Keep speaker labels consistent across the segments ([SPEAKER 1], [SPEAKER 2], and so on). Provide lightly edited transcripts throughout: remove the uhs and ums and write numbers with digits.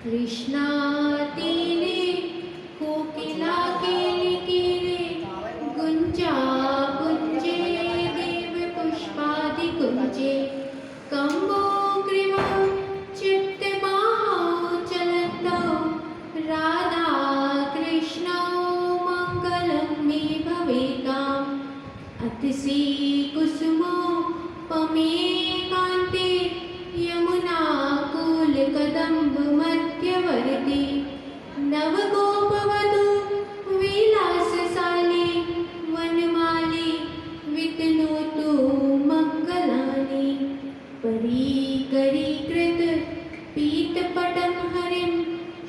[SPEAKER 1] कृष्णा तीरे कोकिला केली केले गुंजा कुंजे देव पुष्पादि कुंजे कंबो ग्रीव चित्तमाहो चलन्तौ राधा कृष्णौ मङ्गलं मे भवेताम् अतिसि कुसुमो पमे कान्ते यमुना कूलकदम्ब मध्यवर्ती नवगोपवधू विलासशाली वनमाली वितनोतु मङ्गलानि परीकरीकृत पीतपटं हरिं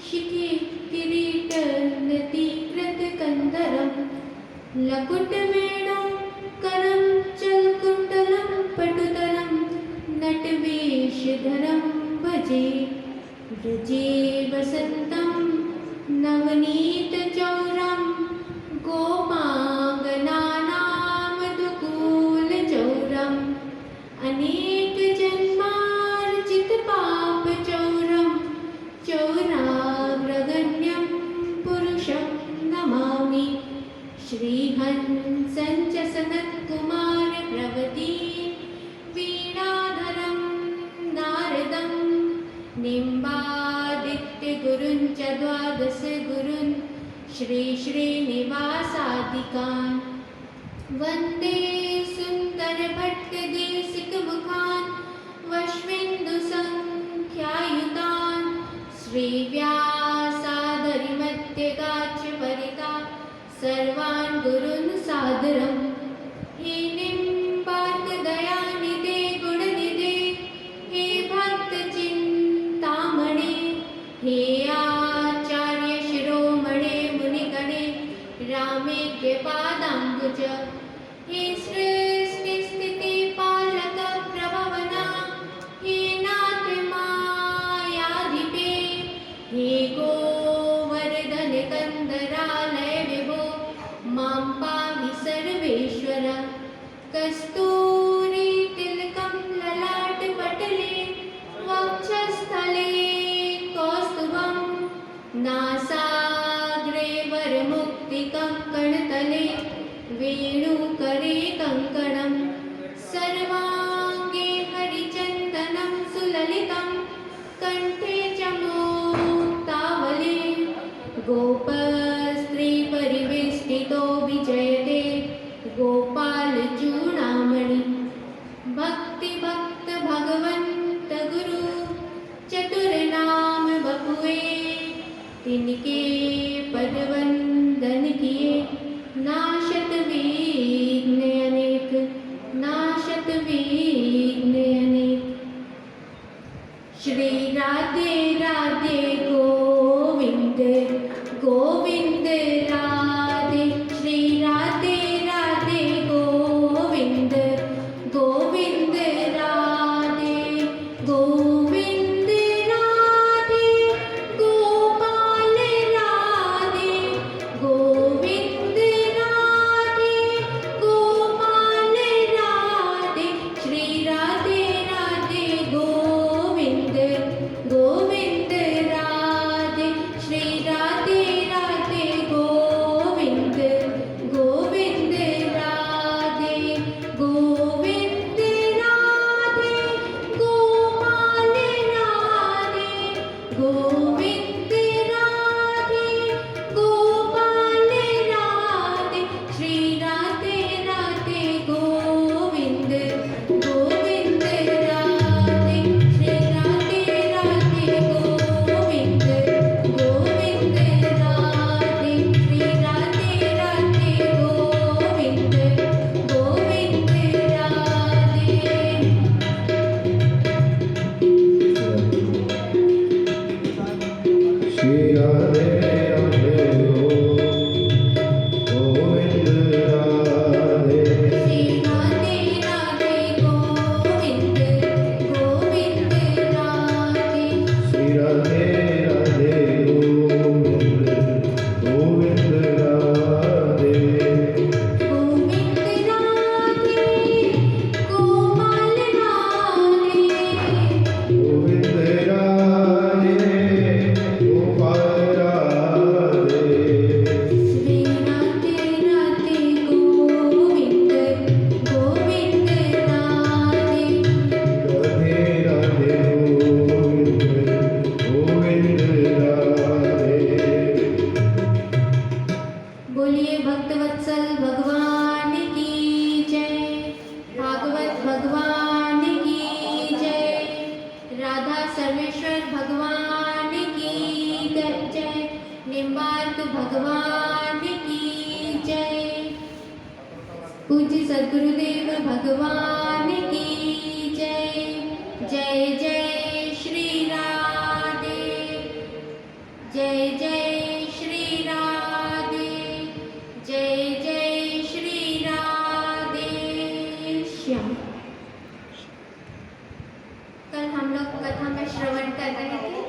[SPEAKER 1] शिखे किरीटनतीकृतकन्दरं लकुटवेणुं करं चलकुण्डलं पटुतलं नटवेषधरं भजे व्रजे वसन्तं नवनीतचौरं गोपाङ्गनानामधुकूलचौरम् अनेकजन्मार्जितपापचौरं चौराग्रगण्यं पुरुषं नमामि श्रीहंसं च सनत्कुमारप्रवती वीणाधरं नारदं निम्बादित्यगुरुं च द्वादशगुरून् श्रीश्रीनिवासादिकान् वन्दे सुन्दरभट्टदेशिकमुखान् वश्वेन्दुसङ्ख्यायुतान् श्रीव्यासादरिमध्यगाच्छ सर्वान् गुरून् सादरम् हे निम्बार्कदयानिधे गुणनिधे हे भक्तचिन्तामणे हे आचार्य शिरोमणे मुनिगणे रामेज्ञपादाम्बुज हे सृष्टिस्थितिपालक प्रभवना हे नाथ मायाधिपे हे गोवर्धन कन्दरालय विभो मां पाहि सर्वेश्वर कस्तूरी तिलकं ललाटपटले वक्षस्थले कौस्तुभं नासाग्रे वरमुक्तिकङ्कणतले वेणुकरे कङ्कणं सर्वाङ्गे हरिचन्दनं सुललितं कण्ठे च मुक्तावले गोपस्त्रीपरिवेष्टितो विजयते गोपालचूडामणि भक्तिभक्त भगवन्त गुरु चतुरनाम बपुए तिनके पदवंदन किए नाशत विघ्न अनेक नाशत विघ्न अनेक। श्री राधे राधे गोविंद गोविंद राधे श्री राधे राधे गोविंद गोविंद राधे गोविंद राधे गोपाल राधे बोलिए भक्तवत्सल भगवान की जय, भागवत भगवान की जय, राधा सर्वेश्वर भगवान की जय, निम्बार्क भगवान की जय, पूज्य सद्गुरुदेव भगवान की जय। जय जय श्री राधे, जय जय श्री राधे, जय जय श्री राधे श्याम। कल हम लोग कथा में श्रवण कर रहे थे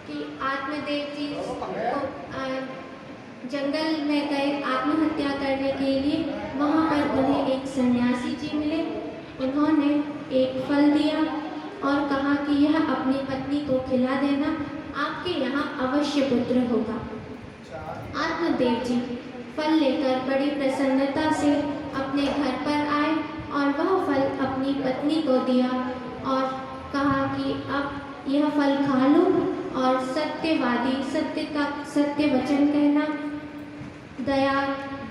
[SPEAKER 1] कि आत्मदेव जी जंगल में गए आत्महत्या करने के लिए। वहाँ पर उन्हें एक सन्यासी जी मिले। उन्होंने एक फल दिया और कहा कि यह अपनी पत्नी को खिला देना, आपके यहाँ अवश्य पुत्र होगा। आत्मदेव जी फल लेकर बड़ी प्रसन्नता से अपने घर पर आए और वह फल अपनी पत्नी को दिया और कहा कि अब यह फल खा लो और सत्यवादी, सत्य वचन कहना, दया,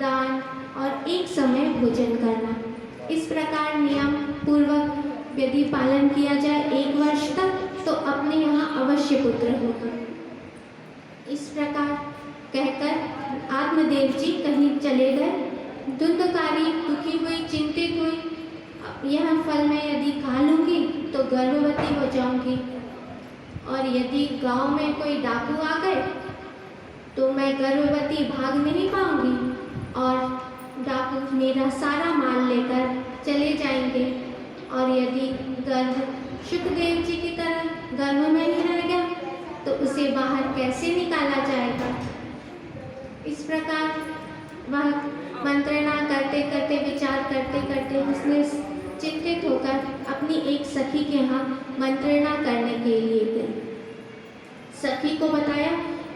[SPEAKER 1] दान और एक समय भोजन करना। इस प्रकार नियम पूर्वक यदि पालन किया जाए 1 वर्ष तक तो अपने यहाँ अवश्य पुत्र होगा। इस प्रकार कहकर आत्मदेव जी कहीं चले गए। धुंधकारी दुखी हुई, चिंतित हुई। यह फल मैं यदि खा लूँगी तो गर्भवती हो जाऊँगी और यदि गांव में कोई डाकू आ गए तो मैं गर्भवती भाग नहीं पाऊँगी और डाकू मेरा सारा माल लेकर चले जाएंगे और यदि गर्भ सुखदेव जी की तरह गर्भ में ही रह गया तो उसे बाहर कैसे निकाला जाएगा। इस प्रकार वह मंत्रणा करते करते, विचार करते करते उसने चिंतित होकर अपनी एक सखी के यहाँ मंत्रणा करने के लिए गई। सखी को बताया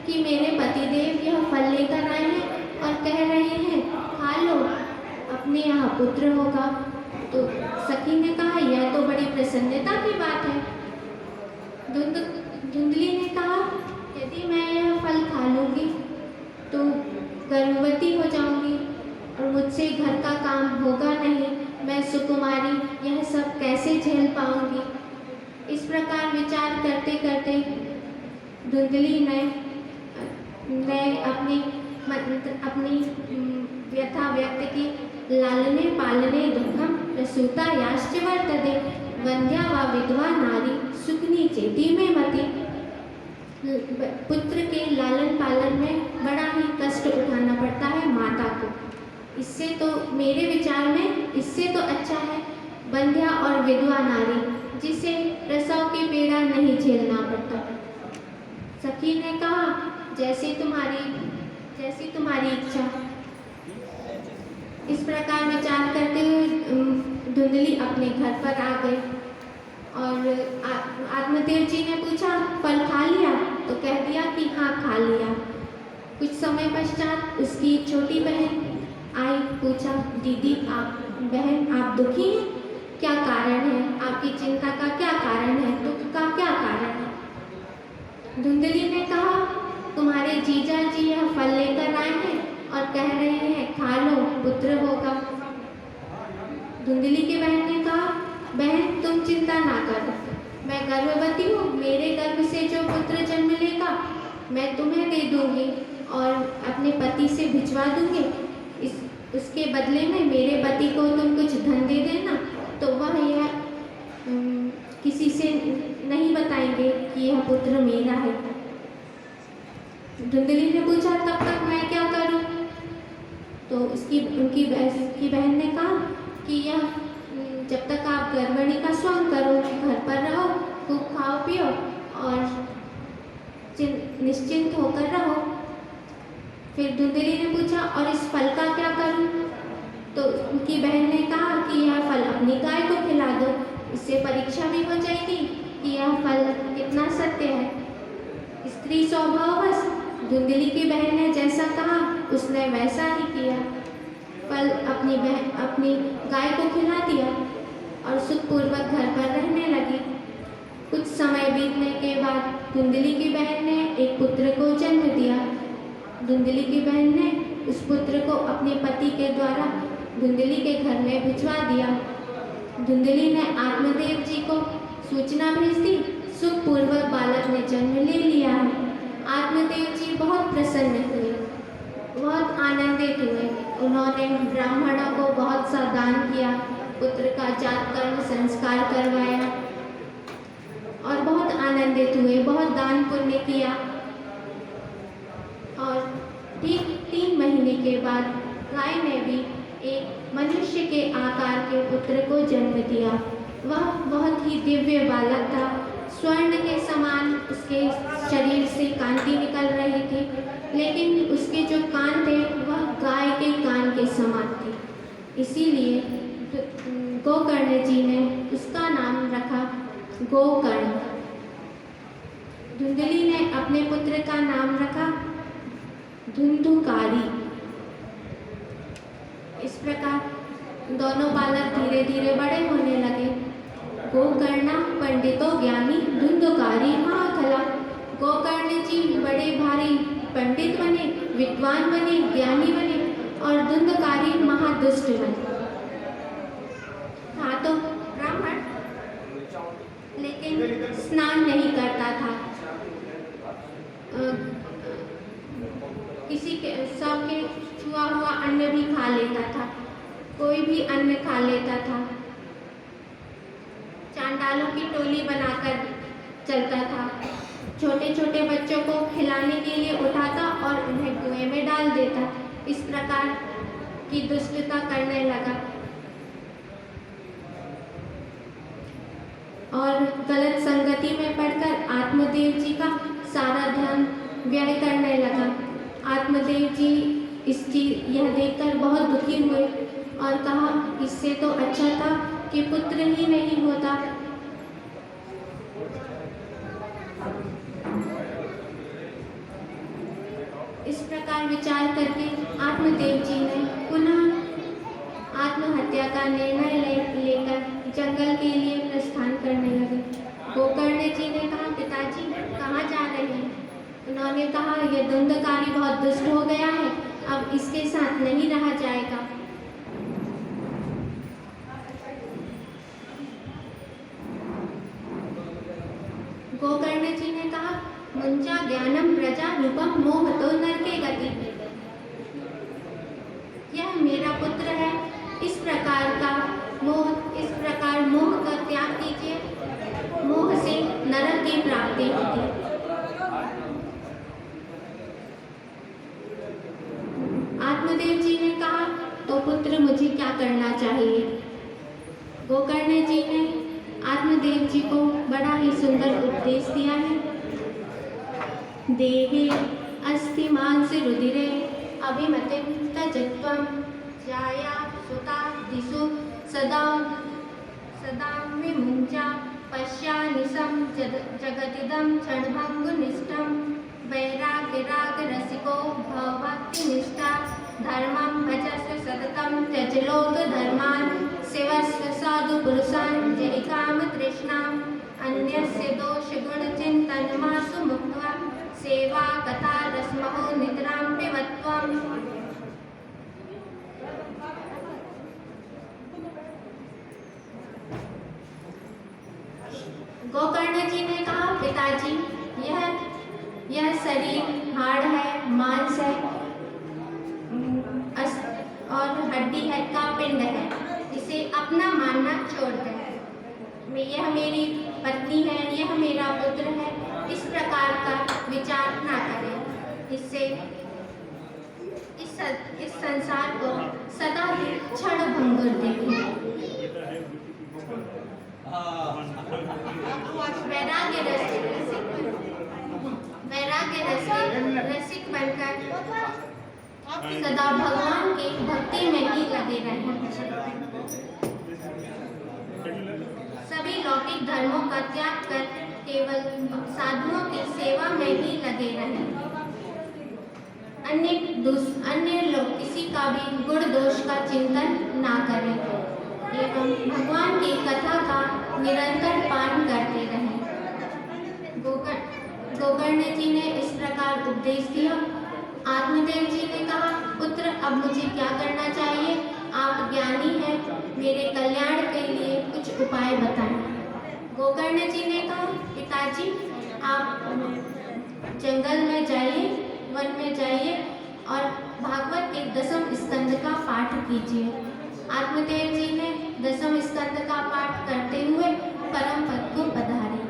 [SPEAKER 1] कि मेरे पतिदेव यह फल लेकर आए हैं और कह रहे हैं खा लो, अपने यहाँ पुत्र होगा। तो सखी ने कहा यह तो बड़ी प्रसन्नता की बात है। धुंधली ने कहा यदि मैं यह फल खा लूँगी तो गर्भवती हो जाऊँगी और मुझसे घर का काम होगा नहीं, मैं सुकुमारी यह सब कैसे झेल पाऊँगी। इस प्रकार विचार करते करते धुंधली ने अपनी व्यथा व्यक्त की। लालने पालने दुखम प्रसूता याश्च वर्तते, वंध्या व विधवा नारी सुखनी चेती में मति। पुत्र के लालन पालन में बड़ा ही कष्ट उठाना पड़ता है माता को। इससे तो मेरे विचार में इससे तो अच्छा है वंध्या और विधवा नारी, जिसे प्रसव की पीड़ा नहीं झेलना पड़ता। सखी ने कहा जैसी तुम्हारी इच्छा। इस प्रकार विचार करते हुए धुंधली अपने घर पर आ गई और आत्मदेव जी ने पूछा फल खा लिया? तो कह दिया कि हाँ खा लिया। कुछ समय पश्चात उसकी छोटी बहन आई, पूछा दीदी आप दुखी हैं? क्या कारण है? आपकी चिंता का क्या कारण है? दुख का क्या कारण है? धुंधली ने कहा तुम्हारे जीजा जी यह फल लेकर आए हैं और कह रहे हैं खा लो पुत्र होगा। धुंधली की बहन ने कहा बहन तुम चिंता ना करो, मैं गर्भवती हूँ, मेरे गर्भ से जो पुत्र जन्म लेगा मैं तुम्हें दे दूँगी और अपने पति से भिजवा दूँगी। उसके बदले में मेरे पति को तुम कुछ धन दे देना तो वह यह किसी से नहीं बताएंगे कि यह पुत्र मेरा है। धुंधली ने पूछा तब तक मैं क्या करूं? तो उनकी बहन ने कहा कि यह जब तक आप गर्भणी का स्वांग करो, घर पर रहो, खूब खाओ पियो और निश्चिंत होकर रहो। फिर धुंधली ने पूछा और इस फल का क्या करूं? तो उनकी बहन ने कहा कि यह फल अपनी गाय को खिला दो, इससे परीक्षा भी हो जाएगी कि यह फल कितना सत्य है। स्त्री स्वभाववश धुंधली की बहन ने जैसा कहा उसने वैसा ही किया। फल अपनी गाय को खिला दिया और सुखपूर्वक घर पर रहने लगी। कुछ समय बीतने के बाद धुंधली की बहन ने एक पुत्र को जन्म दिया। धुंधली की बहन ने उस पुत्र को अपने पति के द्वारा धुंधली के घर में भिजवा दिया। धुंधली ने आत्मदेव जी को सूचना भेज दी, सुखपूर्वक बालक ने जन्म ले लिया है। आत्मदेव जी बहुत प्रसन्न हुए, बहुत आनंदित हुए। उन्होंने ब्राह्मणों को बहुत सा दान किया, पुत्र का जात कर्म संस्कार करवाया और बहुत आनंदित हुए, बहुत दान पुण्य किया। और ठीक 3 महीने के बाद गाय ने भी एक मनुष्य के आकार के पुत्र को जन्म दिया। वह बहुत ही दिव्य बालक था, स्वर्ण के समान उसके शरीर से कांति निकल रही थी, लेकिन उसके जो कान थे वह गाय के कान के समान थे। इसीलिए गोकर्ण जी ने उसका नाम रखा गोकर्ण। धुंधली ने अपने पुत्र का नाम रखा धुंधुकारी। इस प्रकार दोनों बालक धीरे धीरे बड़े होने लगे। गोकर्णा पंडितो ज्ञानी धुंधुकारी महाकला। गोकर्ण जी बड़े भारी पंडित बने, विद्वान बने, ज्ञानी बने और धुंधुकारी महादुष्ट बने। हाँ तो ब्राह्मण, लेकिन स्नान नहीं करता था। किसी के सबके छुआ हुआ अन्न भी खा लेता था, कोई भी अन्न खा लेता था। चांडालों की टोली बनाकर चलता था। छोटे छोटे बच्चों को खिलाने के लिए उठाता और उन्हें कुएं में डाल देता। इस प्रकार की दुष्टता करने लगा और गलत संगति में पड़कर आत्मदेव जी का सारा धन व्यय करने लगा। आत्मदेव जी यह देखकर बहुत दुखी हुए और कहा, इससे तो अच्छा था कि पुत्र ही नहीं होता। इस प्रकार विचार करके आत्मदेव जी ने पुनः आत्महत्या का निर्णय लेकर जंगल के लिए प्रस्थान करने लगे। गोकर्ण जी ने कहा, पिताजी कहाँ जा रहे हैं? उन्होंने कहा, यह धुंधकारी बहुत दुष्ट हो गया है, अब इसके साथ नहीं रहा जाएगा। गोकर्ण जी ने कहा, मुंचा ज्ञानम प्रजा रूपम मोह तो नरके गति। यह मेरा पुत्र है, इस प्रकार मोह का त्याग कीजिए, मोह से नरक की प्राप्ति होती। आत्मदेव जी ने कहा, तो पुत्र मुझे क्या करना चाहिए? गोकर्ण जी ने आत्मदेव जी को बड़ा ही सुंदर उपदेश दिया है। देहे अस्ति मांस रुधिरे अभिमतिं त्यजत्वं जाया सुता दिशु सदा विमुञ्चा पश्यानिशं जगदिदं क्षणभङ्गुनिष्ठं वैराग्यरागरसिको भवभक्तिनिष्ठा धर्मं भजस्व सततं त्यज लोकधर्मान् सेवस्व साधुपुरुषान् जहि कामतृष्णाम् अन्यस्य दोषगुणचिन्तनमासु मुक्त्वा सेवा कथा रसमहो निद्रां पिबत्वम्। गोकर्ण जी ने कहा, पिताजी यह शरीर हाड़ है, मांस है और हड्डी है का पिंड है, इसे अपना मानना छोड़ दें। यह मेरी पत्नी है, यह मेरा पुत्र है, इस प्रकार का विचार ना करें। इससे इस संसार को सदा ही क्षणभंगुर देखें। वैराग्य रसिक बनकर सदा भगवान की भक्ति में ही लगे रहें। सभी लौकिक धर्मों का त्याग कर केवल साधुओं की सेवा में ही लगे रहें। अन्य लोग किसी का भी गुण दोष का चिंतन ना करें एवं भगवान की कथा का निरंतर पाठ करते रहें। गोकर्ण जी ने इस प्रकार उपदेश दिया। आत्मदेव जी ने कहा, पुत्र अब मुझे क्या करना चाहिए? आप ज्ञानी हैं, मेरे कल्याण के लिए कुछ उपाय बताएं। गोकर्ण जी ने कहा, पिताजी आप जंगल में जाइए, वन में जाइए और भागवत के 10वें स्कंद का पाठ कीजिए। आत्मदेव जी ने 10वें स्कंद का पाठ करते हुए परम पद को पधारे।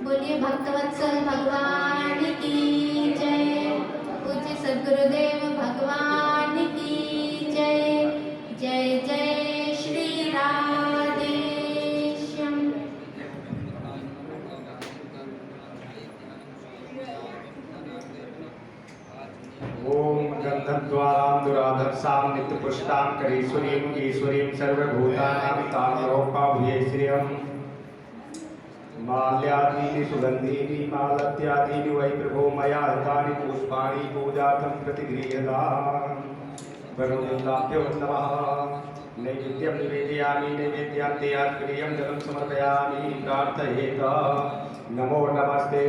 [SPEAKER 1] बोलिए भक्तवत्सल भगवान की जय। पूज्य सद्गुरुदेव भगवान की जय। जय जय श्री राधेश्याम।
[SPEAKER 2] ओम गंधद्वारां दुराधर्षां नित्यपुष्टां करीश्वरीं ईश्वरीं सर्वभूतानां ताम्रोपाभूये श्रियं माल्यादीनि सुगन्धीनि मालत्यादीनि वै प्रभो मया हतानि पुष्पाणि पूजार्थं प्रतिगृह्यताम् वरुणेन्द्राभ्यो नमः। नैवेद्यं निवेदयामि नैवेद्यान्ते प्रियं जलं समर्पयामि प्रार्थयेत। नमो नमस्ते।